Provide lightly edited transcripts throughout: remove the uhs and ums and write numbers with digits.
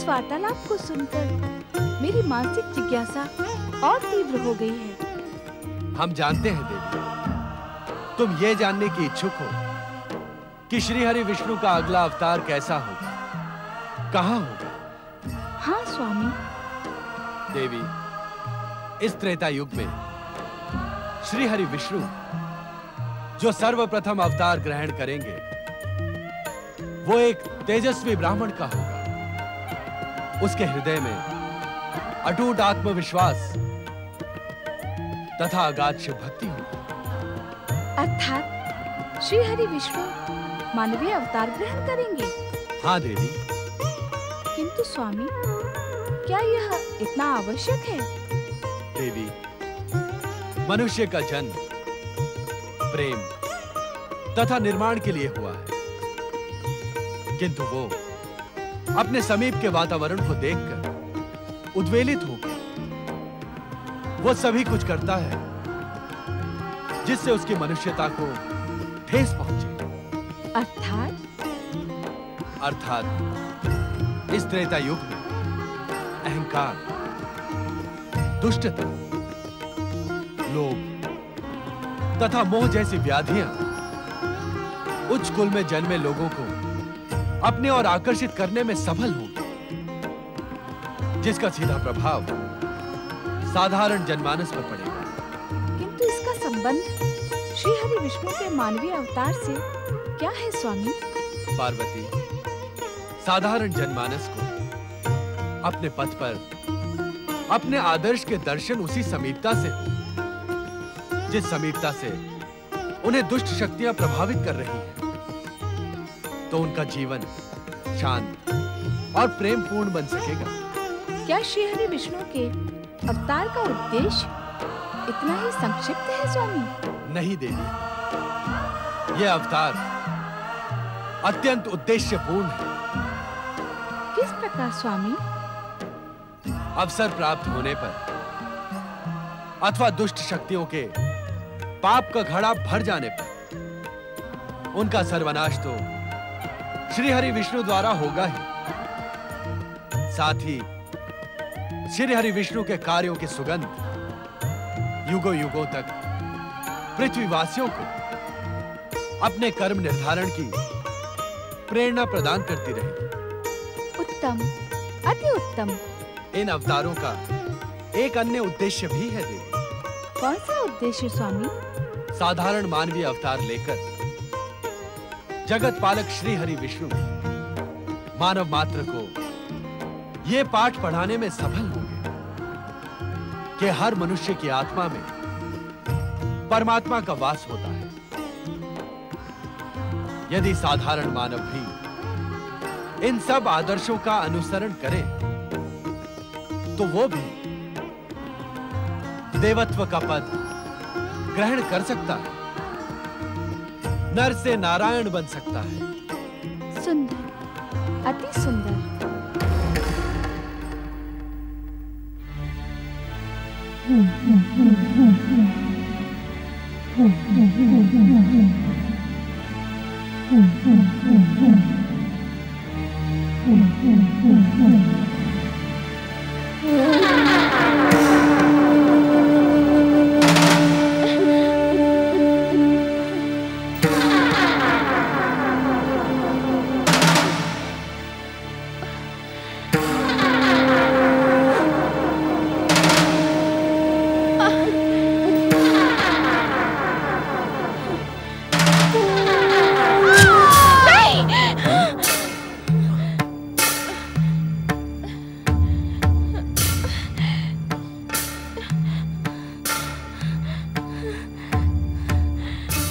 वार्तालाप को सुनकर मेरी मानसिक जिज्ञासा और तीव्र हो गई है। हम जानते हैं देवी, तुम ये जानने की इच्छुक हो कि श्री हरि विष्णु का अगला अवतार कैसा होगा, कहाँ होगा? हाँ स्वामी। देवी, इस त्रेता युग में श्री हरि विष्णु जो सर्वप्रथम अवतार ग्रहण करेंगे वो एक तेजस्वी ब्राह्मण का होगा। उसके हृदय में अटूट आत्मविश्वास तथा अगाध शिव भक्ति होगी। अर्थात श्री हरि विष्णु मानवीय अवतार ग्रहण करेंगे? हाँ देवी। किंतु स्वामी, क्या यह इतना आवश्यक है? देवी, मनुष्य का जन्म प्रेम तथा निर्माण के लिए हुआ है, किंतु वो अपने समीप के वातावरण को देखकर उद्वेलित होकर वो सभी कुछ करता है जिससे उसकी मनुष्यता को ठेस पहुंचे। अर्थात इस त्रेता युग में अहंकार, दुष्टता, लोभ तथा मोह जैसी व्याधियां उच्च कुल में जन्मे लोगों को अपने ओर आकर्षित करने में सफल होंगी, जिसका सीधा प्रभाव साधारण जनमानस पर पड़ेगा। किंतु इसका संबंध श्री हरि विष्णु के मानवीय अवतार से क्या है स्वामी? पार्वती, साधारण जनमानस को अपने पथ पर अपने आदर्श के दर्शन उसी समीपता से हो जिस समीपता से उन्हें दुष्ट शक्तियां प्रभावित कर रही हैं, तो उनका जीवन शांत और प्रेम पूर्ण बन सकेगा। क्या श्री हरि विष्णु के अवतार का उद्देश्य इतना ही संक्षिप्त है स्वामी? नहीं देवी, यह अवतार अत्यंत उद्देश्यपूर्ण है। किस प्रकार स्वामी? अवसर प्राप्त होने पर अथवा दुष्ट शक्तियों के पाप का घड़ा भर जाने पर उनका सर्वनाश तो श्री हरि विष्णु द्वारा होगा ही, साथ ही श्री हरि विष्णु के कार्यों की सुगंध युगों युगों तक पृथ्वीवासियों को अपने कर्म निर्धारण की प्रेरणा प्रदान करती रहेगी। उत्तम, अति उत्तम। इन अवतारों का एक अन्य उद्देश्य भी है देवी। कौन सा उद्देश्य स्वामी? साधारण मानवीय अवतार लेकर जगत पालक श्री हरि विष्णु मानव मात्र को ये पाठ पढ़ाने में सफल होंगे कि हर मनुष्य की आत्मा में परमात्मा का वास होता है। यदि साधारण मानव भी इन सब आदर्शों का अनुसरण करे तो वो भी देवत्व का पद ग्रहण कर सकता है, नर से नारायण बन सकता है। सुंदर, अति सुंदर।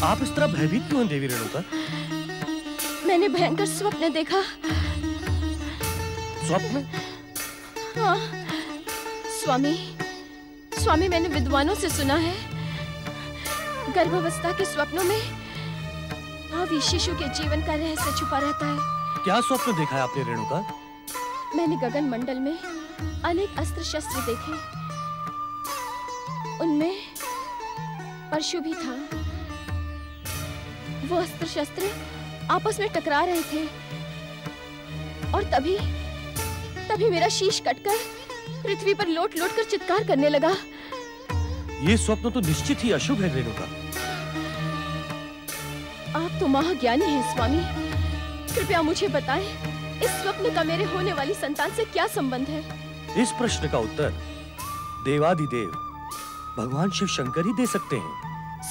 आप इस तरह भयभीत क्यों हैं देवी रेणुका? मैंने भयंकर स्वप्न देखा। स्वप्न? हाँ, स्वामी मैंने विद्वानों से सुना है गर्भावस्था के स्वप्नों में भावी शिशु के जीवन का रहस्य छुपा रहता है। क्या स्वप्न देखा है आपने रेणुका? मैंने गगन मंडल में अनेक अस्त्र शस्त्र देखे, उनमें परशु भी था। वो अस्त्र शस्त्र आपस में टकरा रहे थे और तभी तभी मेरा शीश कटकर पृथ्वी पर लोट लोट कर चित्कार करने लगा। ये स्वप्न तो निश्चित ही अशुभ है रेणुका। आप तो महाज्ञानी हैं स्वामी, कृपया मुझे बताएं, इस स्वप्न का मेरे होने वाली संतान से क्या संबंध है? इस प्रश्न का उत्तर देवादिदेव भगवान शिव शंकर ही दे सकते हैं।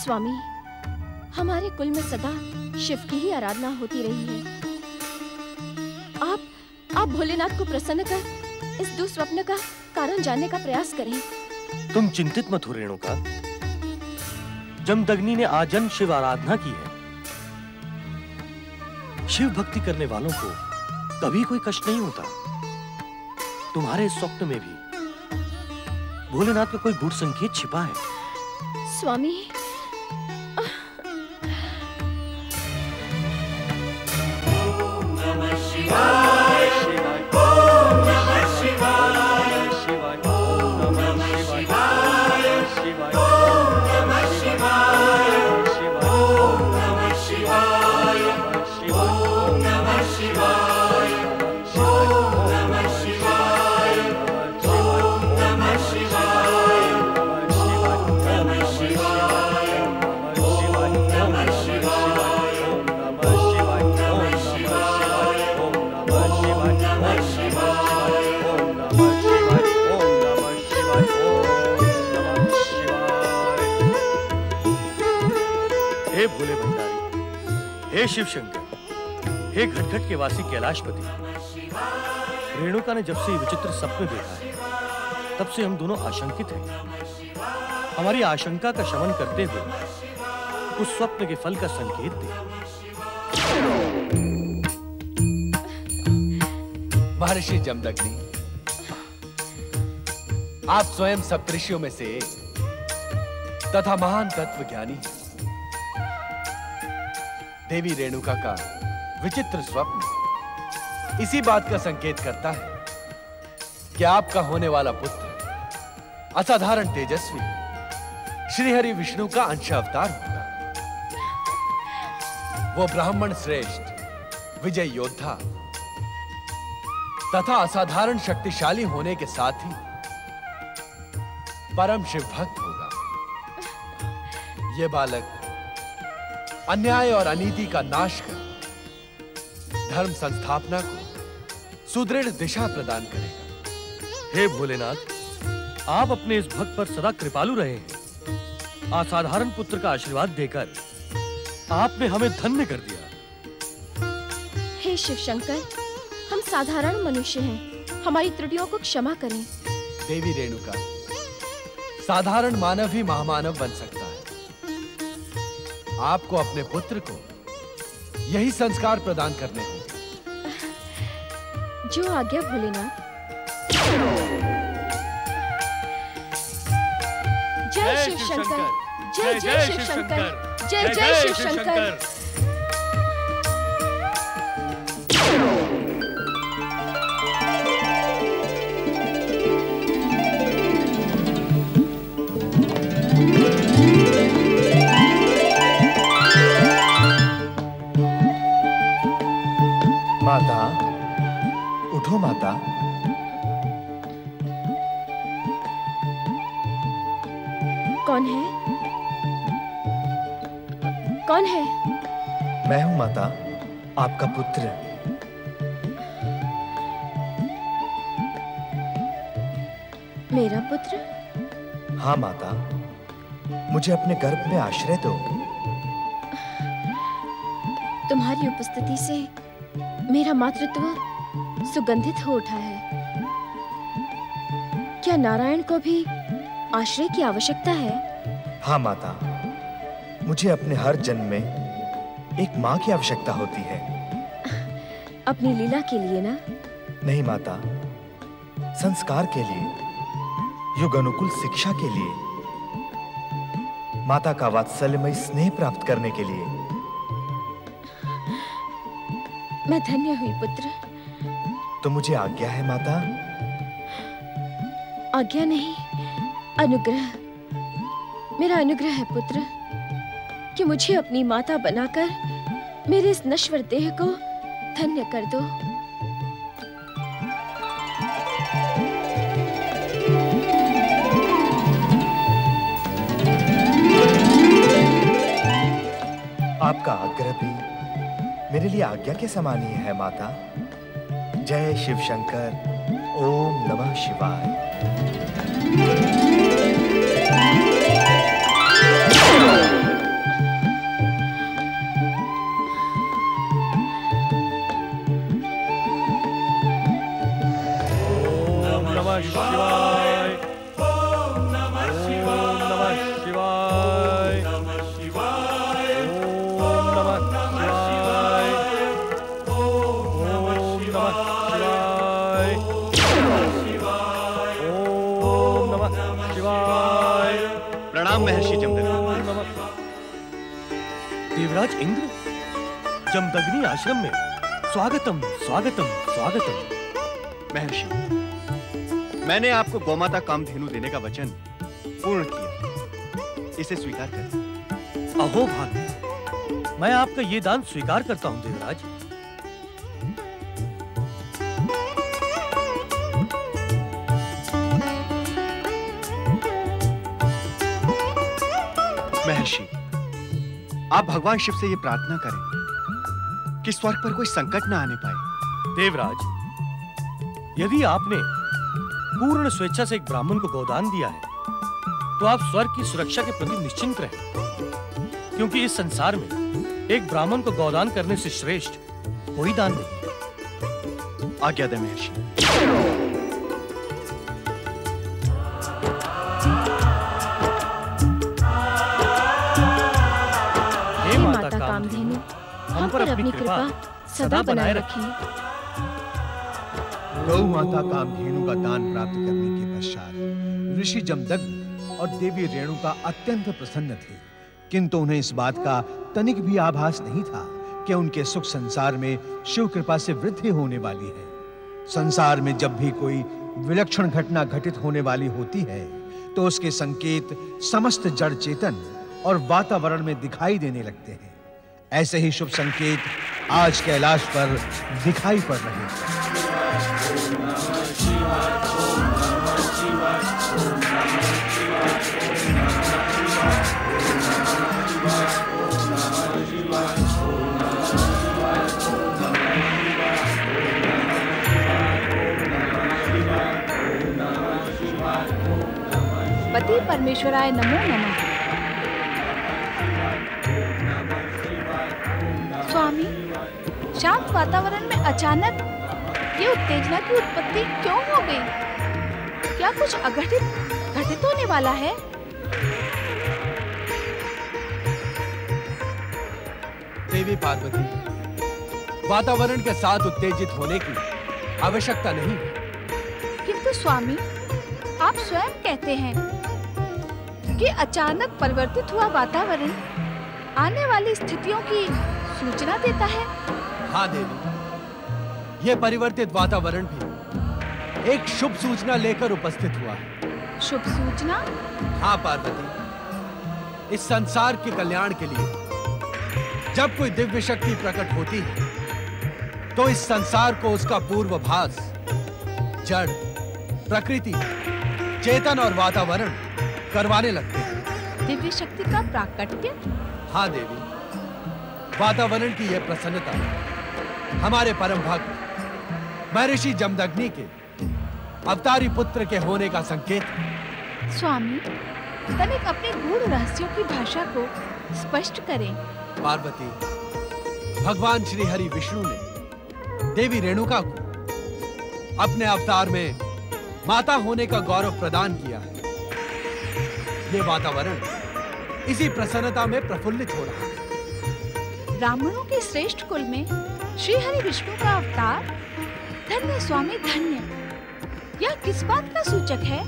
स्वामी, हमारे कुल में सदा शिव की ही आराधना होती रही है। आप भोलेनाथ को प्रसन्न कर इस दुस्वप्न का कारण जानने का प्रयास करें। तुम चिंतित मत हो रेणुका। जमदग्नि ने आजन्म शिव आराधना की है। शिव भक्ति करने वालों को कभी कोई कष्ट नहीं होता। तुम्हारे स्वप्न में भी भोलेनाथ का कोई गूढ़ संकेत छिपा है। स्वामी, हे शिव शंकर, हे घटघट के वासी कैलाशपति, रेणुका ने जब से ये विचित्र सपने देखा है तब से हम दोनों आशंकित हैं। हमारी आशंका का शमन करते हुए उस स्वप्न के फल का संकेत दे। महर्षि जमदग्नि, आप स्वयं सप्तऋषियों में से एक तथा महान तत्वज्ञानी हैं। देवी रेणुका का विचित्र स्वप्न इसी बात का संकेत करता है कि आपका होने वाला पुत्र असाधारण तेजस्वी श्रीहरि विष्णु का अंश अवतार होगा। वो ब्राह्मण श्रेष्ठ विजय योद्धा तथा असाधारण शक्तिशाली होने के साथ ही परम शिव भक्त होगा। ये बालक अन्याय और अनीति का नाश कर धर्म संस्थापना को सुदृढ़ दिशा प्रदान करेगा। हे भोलेनाथ, आप अपने इस भक्त पर सदा कृपालु रहे हैं। असाधारण पुत्र का आशीर्वाद देकर आपने हमें धन्य कर दिया। हे शिव शंकर, हम साधारण मनुष्य हैं, हमारी त्रुटियों को क्षमा करें। देवी रेणुका, साधारण मानव ही महामानव बन सकता है। आपको अपने पुत्र को यही संस्कार प्रदान करने होंगे। जो आज्ञा भोलेनाथ। जय शिव शंकर, जय जय शिव शंकर, जय जय शिव शंकर। माता, उठो माता। कौन है? कौन है? मैं हूं माता, आपका पुत्र। मेरा पुत्र? हाँ माता, मुझे अपने गर्भ में आश्रय दो। तुम्हारी उपस्थिति से मेरा मातृत्व सुगंधित हो उठा है। क्या नारायण को भी आश्रय की आवश्यकता है? हाँ माता, मुझे अपने हर जन्म में एक माँ की आवश्यकता होती है। अपनी लीला के लिए ना? नहीं माता, संस्कार के लिए, युग अनुकूल शिक्षा के लिए, माता का वात्सल्यमय स्नेह प्राप्त करने के लिए। मैं धन्य हुई पुत्र। तो मुझे आज्ञा है माता। आज्ञा नहीं, अनुग्रह। मेरा अनुग्रह है पुत्र कि मुझे अपनी माता बनाकर मेरे इस नश्वर देह को धन्य कर दो। आपका आग्रह भी मेरे लिए आज्ञा के समान ही है माता। जय शिव शंकर। ओम नमः शिवाय। ओम नमः शिवाय। ओम नमः शिवाय। ओम नमः शिवाय। ओम नमः शिवाय। ओम नमः शिवाय। प्रणाम महर्षि जमदग्नि। देवराज इंद्र, जमदग्नि आश्रम में स्वागतम स्वागतम स्वागतम। महर्षि, मैंने आपको गौमाता कामधेनु देने का वचन पूर्ण किया, इसे स्वीकार करें। अहो भाग्य, मैं आपका ये दान स्वीकार करता हूं देवराज। महर्षि, आप भगवान शिव से ये प्रार्थना करें कि स्वर्ग पर कोई संकट ना आने पाए। देवराज, यदि आपने पूर्ण स्वेच्छा से एक ब्राह्मण को गोदान दिया है, तो आप स्वर्ग की सुरक्षा के प्रति निश्चिंत रहें, क्योंकि इस संसार में एक ब्राह्मण को गोदान करने से श्रेष्ठ कोई दान नहीं। आज्ञा दें महर्षि। हे माता कामधेनु, हम पर अपनी कृपा सदा बनाए रखिए। गौ माता कामधेनु का दान प्राप्त करने के पश्चात ऋषि जमदग्नि और देवी रेणुका अत्यंत प्रसन्न थे, किंतु उन्हें इस बात का तनिक भी आभास नहीं था कि उनके सुख संसार में शिव कृपा से वृद्धि होने वाली है। संसार में जब भी कोई विलक्षण घटना घटित होने वाली होती है, तो उसके संकेत समस्त जड़ चेतन और वातावरण में दिखाई देने लगते हैं। ऐसे ही शुभ संकेत आज कैलाश पर दिखाई पड़ रहे हैं। पति परमेश्वराय नमो नमः। स्वामी, शांत वातावरण में अचानक ये उत्तेजना की उत्पत्ति क्यों हो गई? क्या कुछ घटित होने वाला है? देवी पार्वती, वातावरण के साथ उत्तेजित होने की आवश्यकता नहीं है। किंतु स्वामी, आप स्वयं कहते हैं कि अचानक परिवर्तित हुआ वातावरण आने वाली स्थितियों की सूचना देता है। हाँ देवी, यह परिवर्तित वातावरण भी एक शुभ सूचना लेकर उपस्थित हुआ है। शुभ सूचना? हाँ पार्वती, इस संसार के कल्याण के लिए जब कोई दिव्य शक्ति प्रकट होती है, तो इस संसार को उसका पूर्वाभास जड़, प्रकृति, चेतन और वातावरण करवाने लगते हैं। दिव्य शक्ति का प्राकट्य? हाँ देवी, वातावरण की यह प्रसन्नता हमारे परम भक्त महर्षि जमदग्नि के अवतारी पुत्र के होने का संकेत है। स्वामी, तनिक अपने गूढ़ रहस्यों की भाषा को स्पष्ट करें। पार्वती, भगवान श्री हरि विष्णु ने देवी रेणुका को अपने अवतार में माता होने का गौरव प्रदान किया है। ये वातावरण इसी प्रसन्नता में प्रफुल्लित हो रहा है। ब्राह्मणों के श्रेष्ठ कुल में श्री हरि विष्णु का अवतार, धन्य स्वामी धन्य। यह किस बात का सूचक है?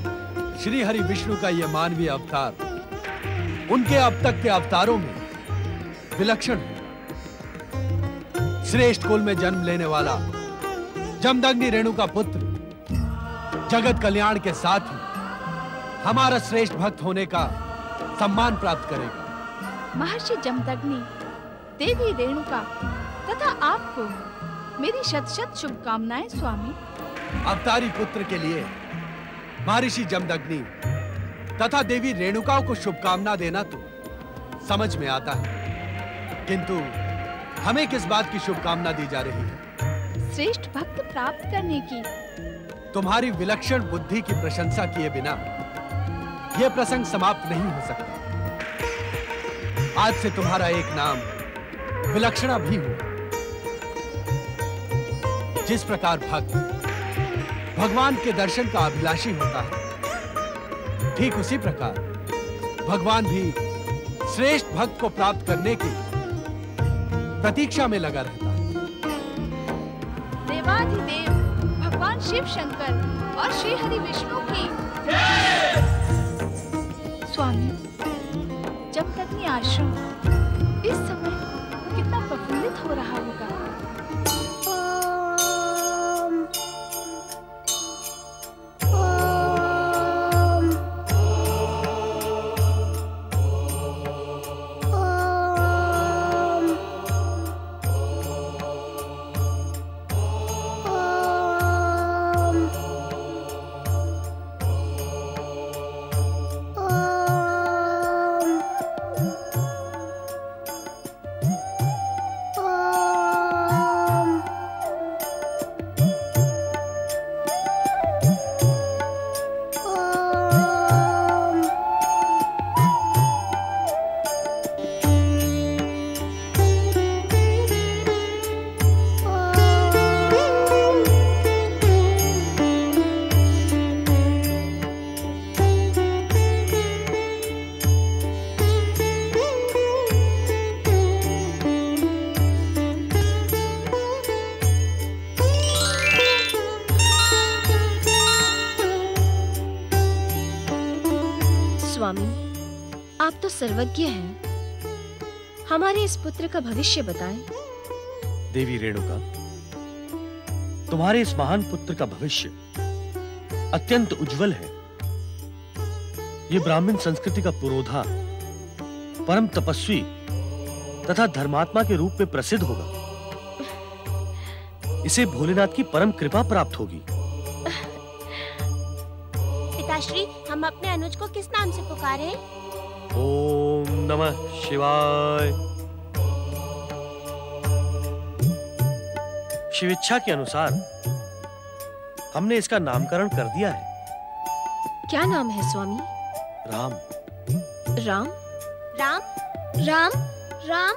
श्री हरि विष्णु का यह मानवीय अवतार उनके अब तक के अवतारों में विलक्षण है। श्रेष्ठ कुल में जन्म लेने वाला जमदग्नि रेणुका पुत्र जगत कल्याण के साथ ही हमारा श्रेष्ठ भक्त होने का सम्मान प्राप्त करेगा। महर्षि जमदग्नि, देवी रेणुका तथा आपको मेरी शत शत शुभकामनाएं स्वामी। अवतारी पुत्र के लिए महर्षि जमदग्नि तथा देवी रेणुका को शुभकामना देना तो समझ में आता है, किंतु हमें किस बात की शुभकामना दी जा रही है? श्रेष्ठ भक्त प्राप्त करने की। तुम्हारी विलक्षण बुद्धि की प्रशंसा किए बिना यह प्रसंग समाप्त नहीं हो सकता। आज से तुम्हारा एक नाम विलक्षणा भी हो। जिस प्रकार भक्त भगवान के दर्शन का अभिलाषी होता है, ठीक उसी प्रकार भगवान भी श्रेष्ठ भक्त को प्राप्त करने की प्रतीक्षा में लगा रहता है। देवाधिदेव भगवान शिव शंकर और श्री हरि विष्णु की स्वामी, जमदग्नि आश्रम इस समय कितना प्रफुल्लित हो रहा होगा। स्वामी, आप तो सर्वज्ञ हैं। हमारे इस पुत्र का भविष्य बताएं। देवी रेणुका, तुम्हारे इस महान पुत्र का भविष्य अत्यंत उज्जवल है। ये ब्राह्मण संस्कृति का पुरोधा, परम तपस्वी तथा धर्मात्मा के रूप में प्रसिद्ध होगा। इसे भोलेनाथ की परम कृपा प्राप्त होगी। पिताश्री, हम अपने अनुज को किस नाम से पुकारें? ओम नमः शिवाय। शिव इच्छा के अनुसार हमने इसका नामकरण कर दिया है। क्या नाम है स्वामी? राम। राम? राम? राम? राम?